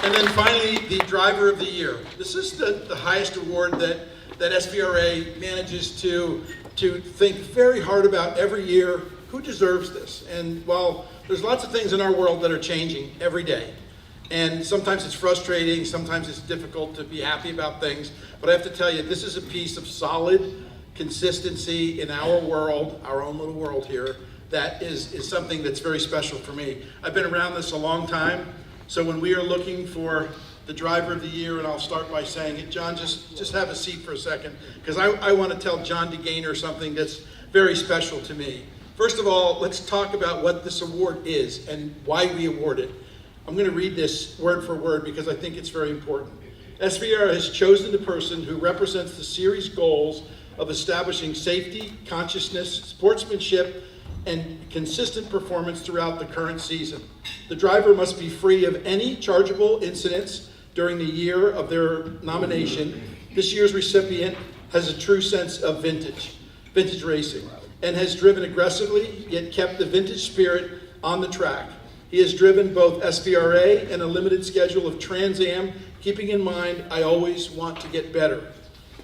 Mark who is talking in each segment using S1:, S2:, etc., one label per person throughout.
S1: And then finally, the Driver of the Year. This is the highest award that SVRA manages to think very hard about every year. Who deserves this? And while there's lots of things in our world that are changing every day, and sometimes it's frustrating, sometimes it's difficult to be happy about things, but I have to tell you, this is a piece of solid consistency in our world, our own little world here, that is something that's very special for me. I've been around this a long time, so when we are looking for the Driver of the Year, and I'll start by saying it, John, just have a seat for a second, because I want to tell Jon DeGaynor something that's very special to me. First of all, let's talk about what this award is and why we award it. I'm going to read this word for word because I think it's very important. SVRA has chosen the person who represents the series goals of establishing safety, consciousness, sportsmanship, and consistent performance throughout the current season. The driver must be free of any chargeable incidents during the year of their nomination. This year's recipient has a true sense of vintage racing, and has driven aggressively, yet kept the vintage spirit on the track. He has driven both SVRA and a limited schedule of Trans Am, keeping in mind, I always want to get better.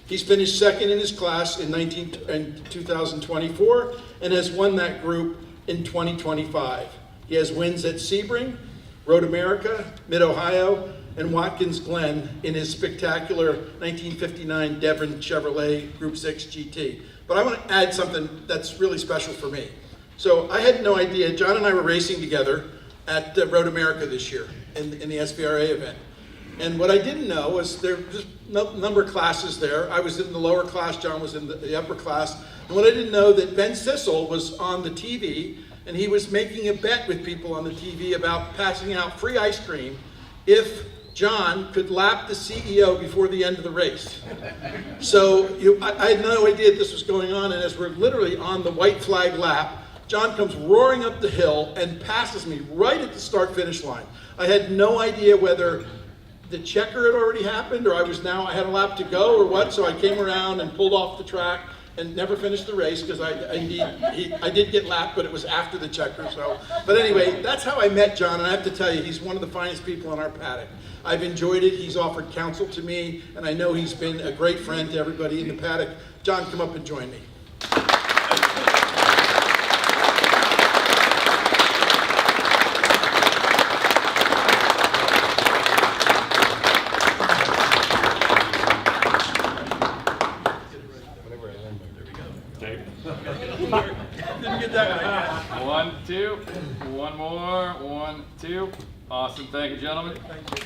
S1: He's finished second in his class in 2024 and has won that group in 2025. He has wins at Sebring, Road America, Mid-Ohio, and Watkins Glen in his spectacular 1959 Devon Chevrolet Group 6 GT. But I want to add something that's really special for me. So I had no idea, John and I were racing together at Road America this year in the SVRA event. And what I didn't know was there were just a number of classes there. I was in the lower class, John was in the upper class. And what I didn't know that Ben Sissel was on the TV, and he was making a bet with people on the TV about passing out free ice cream if John could lap the CEO before the end of the race. So I had no idea this was going on, and as we're literally on the white flag lap, John comes roaring up the hill and passes me right at the start-finish line. I had no idea whether the checker had already happened or I had a lap to go or what, so I came around and pulled off the track and never finished the race because I did get lapped, but it was after the checker. But anyway, that's how I met John, and I have to tell you, he's one of the finest people in our paddock. I've enjoyed it. He's offered counsel to me, and I know he's been a great friend to everybody in the paddock. John, come up and join me. Didn't get that right.
S2: 1, 2, one more, 1, 2. Awesome, thank you, gentlemen.
S1: Thank you.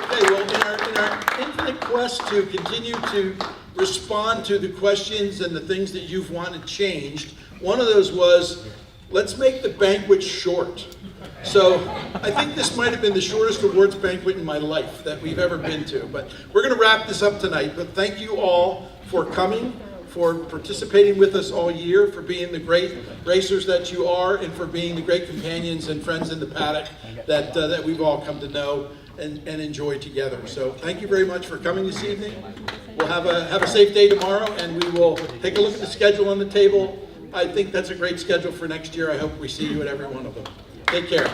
S1: Okay, well, in our infinite quest to continue to respond to the questions and the things that you've wanted changed, one of those was, let's make the banquet short. So I think this might have been the shortest awards banquet in my life that we've ever been to. But we're going to wrap this up tonight. But thank you all for coming, for participating with us all year, for being the great racers that you are, and for being the great companions and friends in the paddock that we've all come to know and enjoy together. So thank you very much for coming this evening. We'll have a safe day tomorrow, and we will take a look at the schedule on the table. I think that's a great schedule for next year. I hope we see you at every one of them. Take care.